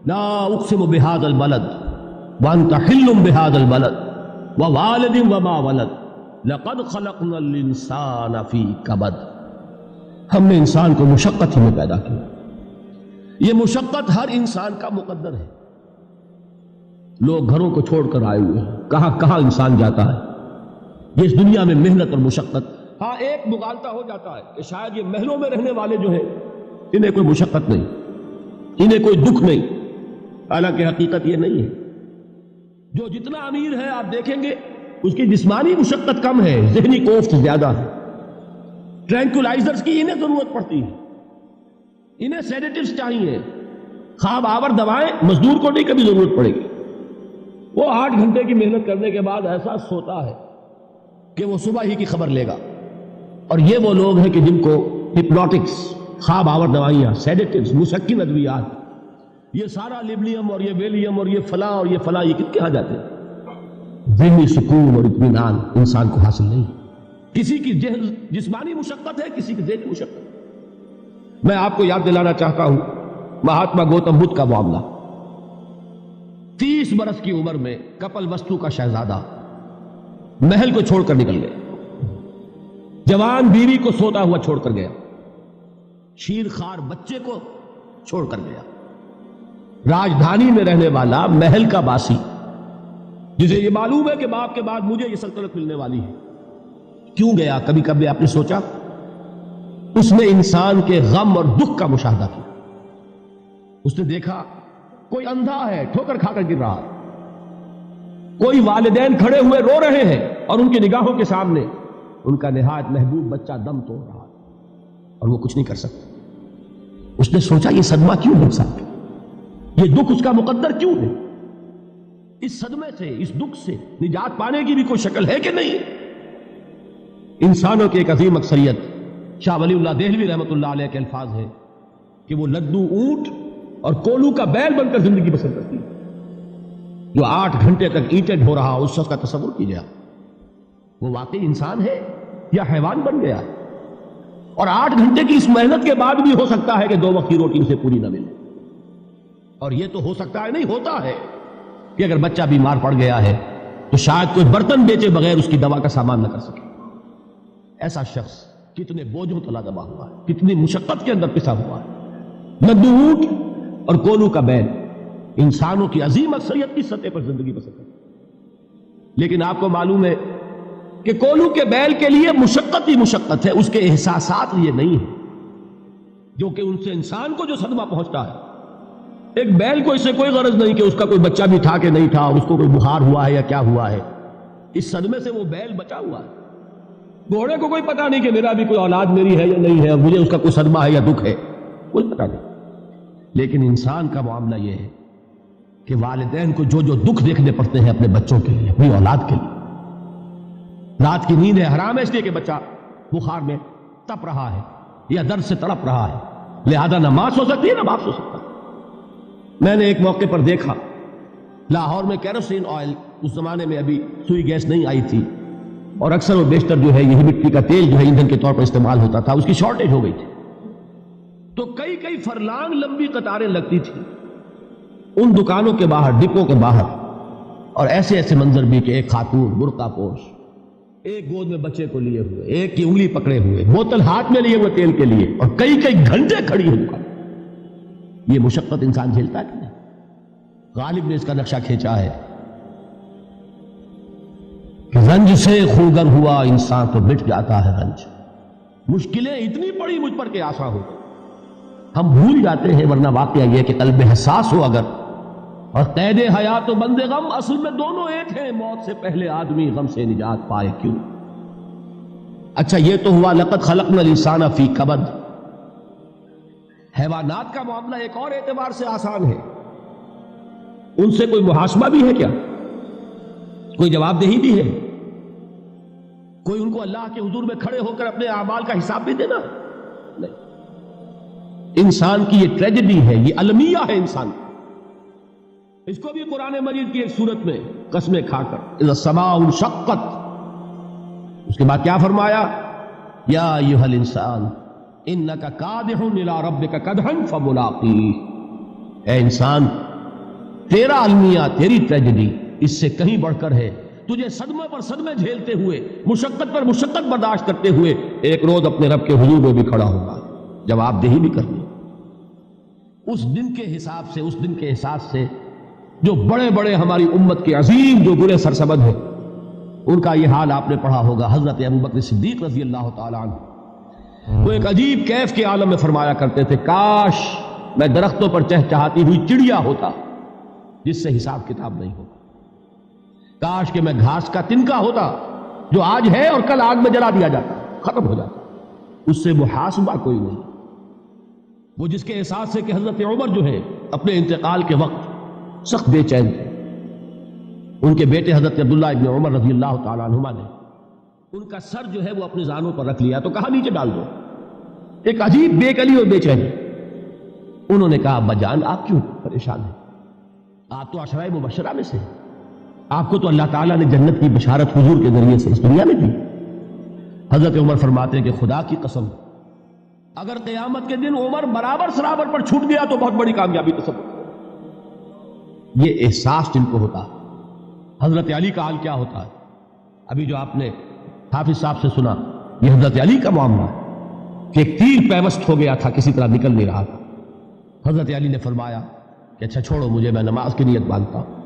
لا اقسم بهذا البلد وانت حل بهذا البلد ووالد وما ولد لقد خلقنا الانسان فی کبد. ہم نے انسان کو مشقت ہی میں پیدا کیا. یہ مشقت ہر انسان کا مقدر ہے. لوگ گھروں کو چھوڑ کر آئے ہوئے ہیں, کہاں کہاں انسان جاتا ہے. یہ اس دنیا میں محنت اور مشقت. ہاں ایک مغالطہ ہو جاتا ہے کہ شاید یہ محلوں میں رہنے والے جو ہیں انہیں کوئی مشقت نہیں, انہیں کوئی دکھ نہیں. حالانکہ حقیقت یہ نہیں ہے. جو جتنا امیر ہے آپ دیکھیں گے اس کی جسمانی مشقت کم ہے, ذہنی کوفت زیادہ ہے. ٹرینکولائزرز کی انہیں ضرورت پڑتی ہے, انہیں سیڈیٹیوز چاہیے. خواب آور دوائیں مزدور کو نہیں کبھی ضرورت پڑے گی. وہ 8 گھنٹے کی محنت کرنے کے بعد ایسا سوتا ہے کہ وہ صبح ہی کی خبر لے گا. اور یہ وہ لوگ ہیں کہ جن کو ہپنوٹکس, خواب آور دوائیاں, سیڈیٹیوز, مسکن ادویات, یہ سارا لیبلیم اور یہ ویلیم اور یہ فلاں اور یہ فلاں, یہ کہاں جاتے ہیں؟ ذہنی سکون اور اطمینان انسان کو حاصل نہیں. کسی کی جسمانی مشقت ہے, کسی کی ذہنی مشقت. میں آپ کو یاد دلانا چاہتا ہوں مہاتما گوتم بدھ کا معاملہ. 30 برس کی عمر میں کپل وستو کا شہزادہ محل کو چھوڑ کر نکل گیا. جوان بیوی کو سوتا ہوا چھوڑ کر گیا. شیر خوار بچے کو چھوڑ کر گیا. راجدھانی میں رہنے والا محل کا باسی, جسے یہ معلوم ہے کہ باپ کے بعد مجھے یہ سلطنت ملنے والی ہے, کیوں گیا؟ کبھی کبھی آپ نے سوچا؟ اس نے انسان کے غم اور دکھ کا مشاہدہ کیا. اس نے دیکھا کوئی اندھا ہے, ٹھوکر کھا کر گر رہا ہے. کوئی والدین کھڑے ہوئے رو رہے ہیں اور ان کی نگاہوں کے سامنے ان کا نہایت محبوب بچہ دم توڑ رہا ہے اور وہ کچھ نہیں کر سکتا. اس نے سوچا یہ صدمہ کیوں بن سکتا, یہ دکھ اس کا مقدر کیوں ہے؟ اس صدمے سے, اس دکھ سے نجات پانے کی بھی کوئی شکل ہے کہ نہیں؟ انسانوں کی ایک عظیم اکثریت, شاہ ولی اللہ دہلوی رحمۃ اللہ علیہ کے الفاظ ہیں کہ وہ لدو اونٹ اور کولو کا بیل بن کر زندگی بسر کرتی ہے. جو 8 گھنٹے تک اینٹیں ڈھو رہا اس شخص کا تصور کیجیے. وہ واقعی انسان ہے یا حیوان بن گیا؟ اور 8 گھنٹے کی اس محنت کے بعد بھی ہو سکتا ہے کہ 2 وقت کی روٹی اسے پوری نہ ملے. اور یہ تو ہو سکتا ہے, نہیں ہوتا ہے, کہ اگر بچہ بیمار پڑ گیا ہے تو شاید کوئی برتن بیچے بغیر اس کی دوا کا سامان نہ کر سکے. ایسا شخص کتنے بوجھوں تلا دبا ہوا ہے, کتنی مشقت کے اندر پسا ہوا ہے. لدو اونٹ اور کولو کا بیل انسانوں کی عظیم اکثریت کی سطح پر زندگی بسر کرتی. لیکن آپ کو معلوم ہے کہ کولو کے بیل کے لیے مشقت ہی مشقت ہے, اس کے احساسات یہ نہیں ہے جو کہ ان سے انسان کو جو صدمہ پہنچتا ہے. ایک بیل کو اس سے کوئی غرض نہیں کہ اس کا کوئی بچہ بھی تھا کہ نہیں تھا, اس کو کوئی بخار ہوا ہے یا کیا ہوا ہے. اس صدمے سے وہ بیل بچا ہوا ہے. گھوڑے کو کوئی پتہ نہیں کہ میرا بھی کوئی اولاد میری ہے یا نہیں ہے, مجھے اس کا کوئی صدمہ ہے یا دکھ ہے, کوئی پتہ نہیں. لیکن انسان کا معاملہ یہ ہے کہ والدین کو جو جو دکھ دیکھنے پڑتے ہیں اپنے بچوں کے لیے, اپنی اولاد کے لیے. رات کی نیند ہے حرام ہے اس لیے کہ بچہ بخار میں تپ رہا ہے یا درد سے تڑپ رہا ہے, لہذا نہ ماں سو سکتی ہے نہ باپ سو سکتا. میں نے ایک موقع پر دیکھا لاہور میں کیروسین آئل, اس زمانے میں ابھی سوئی گیس نہیں آئی تھی اور اکثر و بیشتر جو ہے یہ مٹی کا تیل جو ہے ایندھن کے طور پر استعمال ہوتا تھا, اس کی شارٹیج ہو گئی تھی. تو کئی فرلانگ لمبی قطاریں لگتی تھی ان دکانوں کے باہر, ڈپوں کے باہر. اور ایسے منظر بھی کہ ایک خاتون برقع پوش, ایک گود میں بچے کو لیے ہوئے, ایک کی انگلی پکڑے ہوئے, بوتل ہاتھ میں لیے ہوئے تیل کے لیے, اور کئی گھنٹے کھڑی ہے دکان. یہ مشقت انسان جھیلتا ہے کہ نہیں؟ غالب نے اس کا نقشہ کھینچا ہے کہ رنج سے خوگر ہوا انسان تو مٹ جاتا ہے رنج. مشکلیں اتنی پڑی مجھ پر کہ آسان ہو, ہم بھول جاتے ہیں. ورنہ واقعہ یہ کہ قلب حساس ہو اگر, اور قید حیات و بند غم اصل میں دونوں ایک ہیں. موت سے پہلے آدمی غم سے نجات پائے کیوں؟ اچھا یہ تو ہوا لقد خلقنا الانسان فی کبد. حیوانات کا معاملہ ایک اور اعتبار سے آسان ہے. ان سے کوئی محاسبہ بھی ہے کیا؟ کوئی جواب دہی بھی ہے؟ کوئی ان کو اللہ کے حضور میں کھڑے ہو کر اپنے اعمال کا حساب بھی دینا؟ نہیں. انسان کی یہ ٹریجڈی ہے, یہ المیہ ہے انسان. اس کو بھی قرآن مجید کی ایک سورت میں قسمیں کھا کر اذا السماء انشقت, اس کے بعد کیا فرمایا؟ یا ایھا الانسان انک کادح الی ربک کدحا فملاقیہ. اے انسان تیرا المیہ، تیری ٹریجڈی اس سے کہیں بڑھ کر ہے. تجھے صدمے پر صدمے جھیلتے ہوئے، مشقت پر مشقت برداشت کرتے ہوئے ایک روز اپنے رب کے حضور میں بھی کھڑا ہوگا، جواب دہی بھی کرنی. اس دن کے حساب سے، اس دن کے احساس سے جو بڑے بڑے ہماری امت کے عظیم جو برے سرسبد ہیں، ان کا یہ حال آپ نے پڑھا ہوگا. حضرت ابوبکر صدیق رضی اللہ تعالیٰ عنہ وہ ایک عجیب کیف کے عالم میں فرمایا کرتے تھے، کاش میں درختوں پر چہچہاتی ہوئی چڑیا ہوتا جس سے حساب کتاب نہیں ہوتا. کاش کہ میں گھاس کا تنکا ہوتا جو آج ہے اور کل آگ میں جلا دیا جاتا، ختم ہو جاتا، اس سے محاسبہ کوئی نہیں. وہ جس کے احساس سے کہ حضرت عمر جو ہے اپنے انتقال کے وقت سخت بے چین تھے. ان کے بیٹے حضرت عبداللہ ابن عمر رضی اللہ تعالیٰ عنہما نے ان کا سر جو ہے وہ اپنے زانوں پر رکھ لیا تو کہا نیچے ڈال دو. ایک عجیب بے کلی اور بے چینی. انہوں نے کہا ابا جان آپ کیوں پریشان ہیں؟ آپ تو عشرہ مبشرہ میں سے، آپ کو تو اللہ تعالیٰ نے جنت کی بشارت حضور کے ذریعے سے اس دنیا میں دی. حضرت عمر فرماتے ہیں کہ خدا کی قسم اگر قیامت کے دن عمر برابر سرابر پر چھوٹ گیا تو بہت بڑی کامیابی تصور. یہ احساس جن کو ہوتا. حضرت علی کا حال کیا ہوتا ہے؟ ابھی جو آپ نے حافظ صاحب سے سنا، یہ حضرت علی کا معاملہ کہ ایک تیر پیوست ہو گیا تھا، کسی طرح نکل نہیں رہا تھا. حضرت علی نے فرمایا کہ اچھا چھوڑو مجھے، میں نماز کی نیت باندھتا ہوں.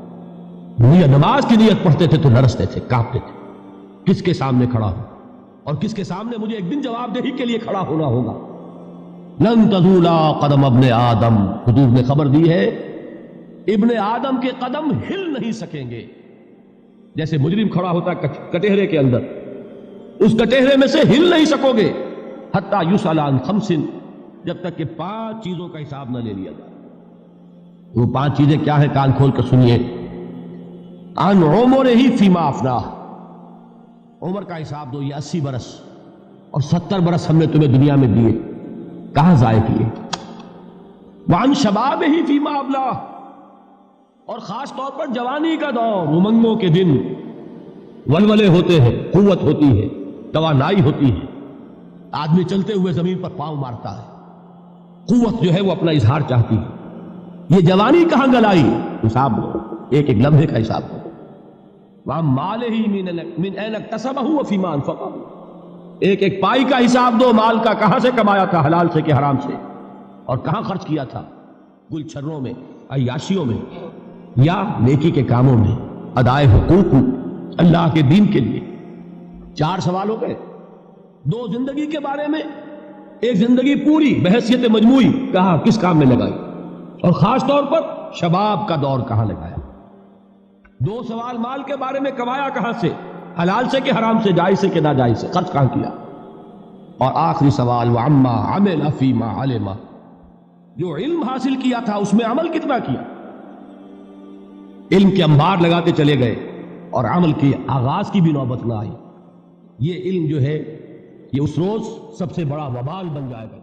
نماز کی نیت پڑھتے تھے تو لرزتے تھے، کانپتے تھے. کس کے سامنے کھڑا ہوں اور کس کے سامنے مجھے ایک دن جواب دہی کے لیے کھڑا ہونا ہوگا. لن تزولا قدم ابن آدم، حضور نے خبر دی ہے ابن آدم کے قدم ہل نہیں سکیں گے. جیسے مجرم کھڑا ہوتا ہے کٹہرے کے اندر، اس کٹہرے میں سے ہل نہیں سکو گے حتی یسأل عن خمس، جب تک کہ 5 چیزوں کا حساب نہ لے لیا جائے. وہ 5 چیزیں کیا ہیں؟ کان کھول کر سنیے. عن عمرہ فیما افناہ، عمر کا حساب دو، یہ 80 برس اور 70 برس ہم نے تمہیں دنیا میں دیے، کہاں ضائع کیے. وعن شبابہ فیما ابلاہ، اور خاص طور پر جوانی کا دور، امنگوں کے دن، ولولے ہوتے ہیں، قوت ہوتی ہے، توانائی ہوتی ہے، آدمی چلتے ہوئے زمین پر پاؤں مارتا ہے، قوت جو ہے وہ اپنا اظہار چاہتی ہے. یہ جوانی کہاں گلائی؟ حساب دو، ایک ایک لمحے کا حساب دو. وَعَن مَالِهِ مِنْ أَيْنَ اكْتَسَبَهُ وَفِيمَا أَنْفَقَهُ، ایک ایک پائی کا حساب دو. مال کا کہاں سے کمایا تھا، حلال سے کہ حرام سے، اور کہاں خرچ کیا تھا، گل چھروں میں، عیاشیوں میں، یا نیکی کے کاموں میں، ادائے حقوق اللہ کے دین کے لیے. 4 سوال ہو گئے. 2 زندگی کے بارے میں، ایک زندگی پوری بحیثیت مجموعی کہاں کس کام میں لگائی، اور خاص طور پر شباب کا دور کہاں لگایا. 2 سوال مال کے بارے میں، کمایا کہاں سے، حلال سے کہ حرام سے، جائز سے کہ ناجائز سے، خرچ کہاں کیا. اور آخری سوال وعما عمل فیما علم، جو علم حاصل کیا تھا اس میں عمل کتنا کیا. علم کے انبار لگاتے چلے گئے اور عمل کے آغاز کی بھی نوبت نہ آئی. یہ علم جو ہے یہ اس روز سب سے بڑا وبال بن جائے گا.